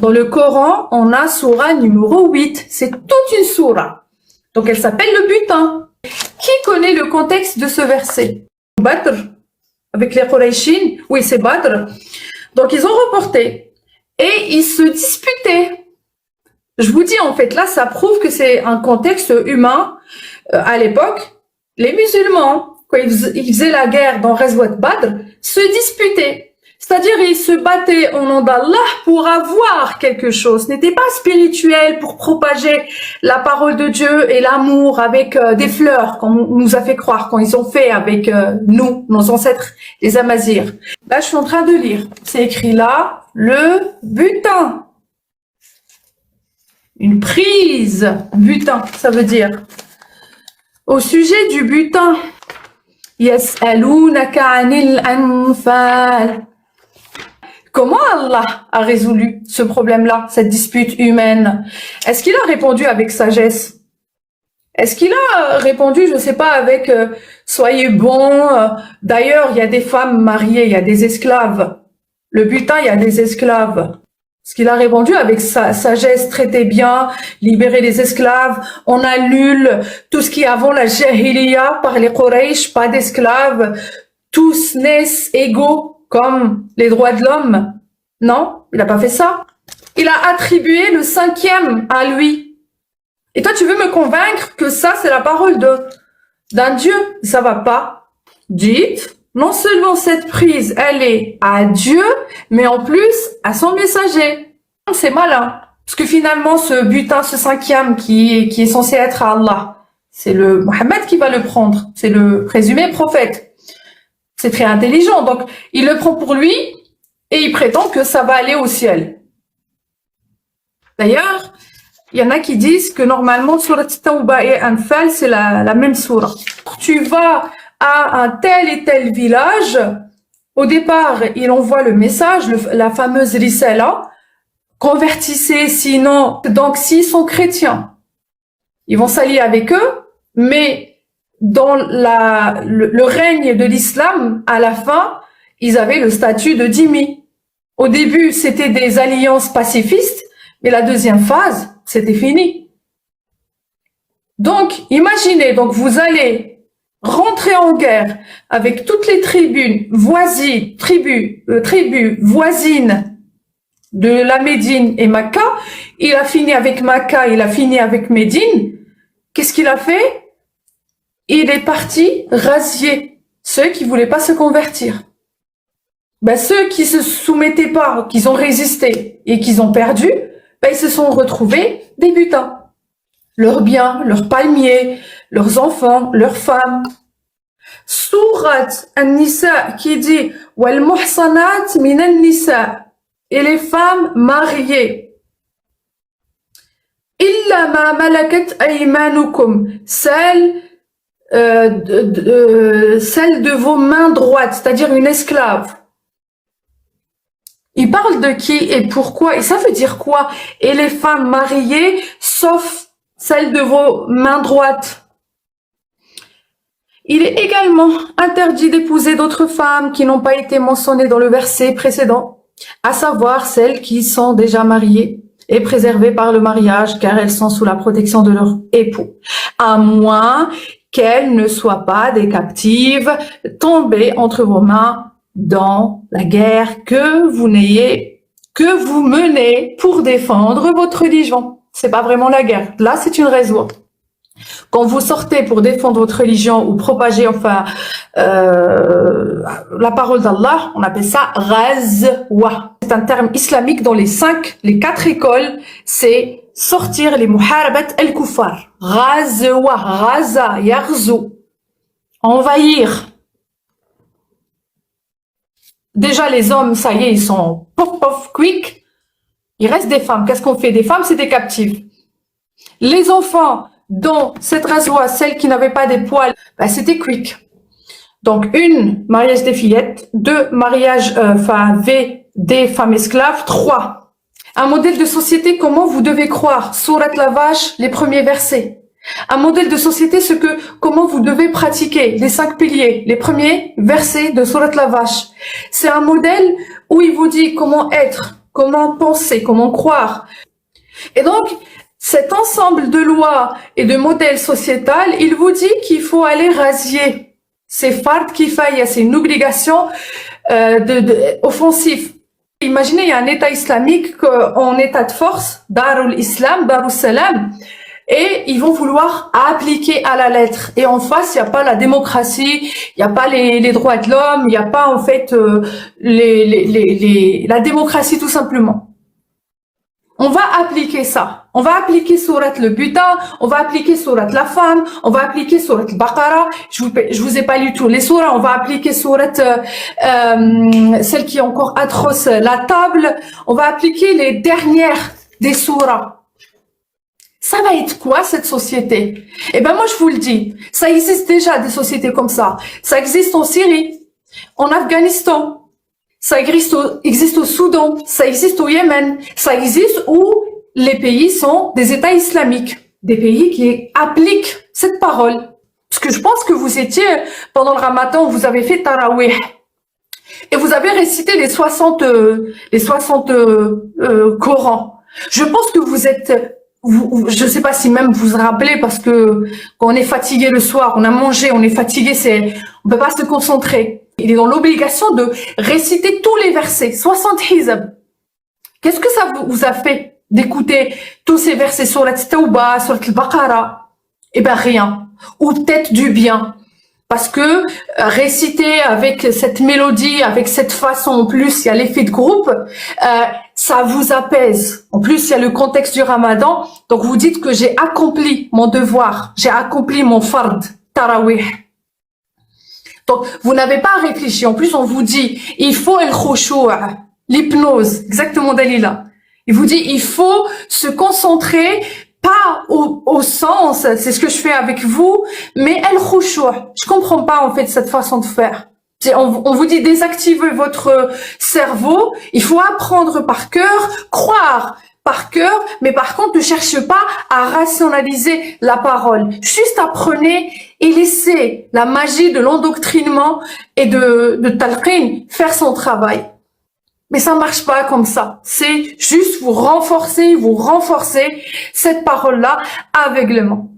Dans le Coran, on a sourate numéro 8. C'est toute une sourate. Donc elle s'appelle le butin. Qui connaît le contexte de ce verset? Badr, avec les Qurayshin. Oui, c'est Badr. Donc ils ont reporté. Et ils se disputaient. Je vous dis, en fait, là, ça prouve que c'est un contexte humain. À l'époque, les musulmans, quand ils faisaient la guerre dans Ghazwat Badr, se disputaient. C'est-à-dire, ils se battaient au nom d'Allah pour avoir quelque chose. Ce n'était pas spirituel pour propager la parole de Dieu et l'amour avec des fleurs, comme on nous a fait croire, quand ils ont fait avec nous, nos ancêtres, les Amazirs. Là, je suis en train de lire. C'est écrit là, le butin. Une prise. Butin, ça veut dire. Au sujet du butin, Yas'alounaka 'anil anfal. Comment Allah a résolu ce problème-là, cette dispute humaine? Est-ce qu'il a répondu avec sagesse? Est-ce qu'il a répondu, je sais pas, avec soyez bons. D'ailleurs, il y a des femmes mariées, il y a des esclaves. Le butin, il y a des esclaves. Est-ce qu'il a répondu avec sa sagesse, traitez bien, libérez les esclaves, on annule tout ce qui est avant la jahiliya par les Quraysh, pas d'esclaves, tous naissent égaux comme les droits de l'homme? Non, il n'a pas fait ça. Il a attribué le 5e à lui. Et toi, tu veux me convaincre que ça, c'est la parole d'un Dieu? Ça va pas. Dites, non seulement cette prise, elle est à Dieu, mais en plus à son messager. C'est malin. Parce que finalement, ce butin, ce 5e qui est censé être à Allah, c'est le Mohammed qui va le prendre. C'est le présumé prophète. C'est très intelligent. Donc, il le prend pour lui et il prétend que ça va aller au ciel. D'ailleurs, il y en a qui disent que normalement, Surat Tawbah et Anfal, c'est la même sourate. Tu vas à un tel et tel village. Au départ, il envoie le message, la fameuse risala. Convertissez, sinon, donc s'ils sont chrétiens, ils vont s'allier avec eux, mais dans le règne de l'islam, à la fin, ils avaient le statut de dhimmi. Au début, c'était des alliances pacifistes, mais la deuxième phase, c'était fini. Donc, imaginez, donc vous allez rentrer en guerre avec toutes les tribus voisines de la Médine et Makkah. Il a fini avec Makkah, il a fini avec Médine. Qu'est-ce qu'il a fait? Il est parti rasier ceux qui voulaient pas se convertir. Ben, ceux qui se soumettaient pas, qui ont résisté et qui ont perdu, ben, ils se sont retrouvés des butins. Leurs biens, leurs palmiers, leurs enfants, leurs femmes. Sourate An-Nisa qui dit « Wal muhsanat minan nisa » et les femmes mariées. « Illa ma malakat aymanukum » celle de vos mains droites, c'est-à-dire une esclave. Il parle de qui et pourquoi, et ça veut dire quoi? Et les femmes mariées, sauf celles de vos mains droites. Il est également interdit d'épouser d'autres femmes qui n'ont pas été mentionnées dans le verset précédent, à savoir celles qui sont déjà mariées et préservées par le mariage, car elles sont sous la protection de leur époux, à moins qu'elles ne soient pas des captives tombées entre vos mains dans la guerre que vous menez pour défendre votre religion. C'est pas vraiment la guerre. Là, c'est une raison. Quand vous sortez pour défendre votre religion ou propager, la parole d'Allah, on appelle ça ghazwa. C'est un terme islamique dans les 4 écoles. C'est sortir les muharabat al-kuffar. Ghazwa, ghaza, yaghzu. Envahir. Déjà, les hommes, ça y est, ils sont pop, quick. Il reste des femmes. Qu'est-ce qu'on fait? Des femmes, c'est des captives. Les enfants, dont cette ghazwa, celles qui n'avaient pas des poils, ben, c'était quick. Donc, 1, mariage des fillettes. 2, mariage, des femmes esclaves. 3, un modèle de société, comment vous devez croire. Sourate la vache, les premiers versets. Un modèle de société, comment vous devez pratiquer. Les 5 piliers, les premiers versets de Sourate la vache. C'est un modèle où il vous dit comment être comment penser, comment croire. Et donc, cet ensemble de lois et de modèles sociétals, il vous dit qu'il faut aller rasier. C'est fard kifaya, c'est une obligation offensive. Imaginez, il y a un État islamique en état de force, Darul Islam, Darul Salam, et ils vont vouloir appliquer à la lettre. Et en face, il n'y a pas la démocratie, il n'y a pas les droits de l'homme, il n'y a pas en fait la démocratie tout simplement. On va appliquer ça. On va appliquer sourate le butin, on va appliquer sourate la femme, on va appliquer sourate al-Baqara. Je vous ai pas lu tous les sourates. On va appliquer sourate celle qui est encore atroce, la table. On va appliquer les dernières des sourates. Ça va être quoi cette société? Eh ben moi je vous le dis, ça existe déjà des sociétés comme ça. Ça existe en Syrie, en Afghanistan. Ça existe au Soudan, ça existe au Yémen, ça existe où les pays sont des États islamiques, des pays qui appliquent cette parole. Parce que je pense que vous étiez, pendant le Ramadan, vous avez fait Tarawih, et vous avez récité les 60 Corans. Je pense que vous êtes, je sais pas si même vous vous rappelez, parce que quand on est fatigué le soir, on a mangé, on est fatigué, on peut pas se concentrer. Il est dans l'obligation de réciter tous les versets, 60 hizb. Qu'est-ce que ça vous a fait d'écouter tous ces versets sur la Tawbah, sur le Baqara? Eh ben rien. Ou peut-être du bien. Parce que réciter avec cette mélodie, avec cette façon, en plus il y a l'effet de groupe, ça vous apaise. En plus il y a le contexte du Ramadan, donc vous dites que j'ai accompli mon devoir, j'ai accompli mon fard, tarawih. Donc, vous n'avez pas réfléchi. En plus, on vous dit, il faut el khushu', l'hypnose, exactement Dalila. Il vous dit, il faut se concentrer, pas au sens, c'est ce que je fais avec vous, mais el khushu'. Je comprends pas, en fait, cette façon de faire. On vous dit, désactivez votre cerveau, il faut apprendre par cœur, croire par cœur, mais par contre, ne cherchez pas à rationaliser la parole. Juste apprenez et laissez la magie de l'endoctrinement et de talqin faire son travail. Mais ça marche pas comme ça. C'est juste vous renforcer cette parole-là aveuglément.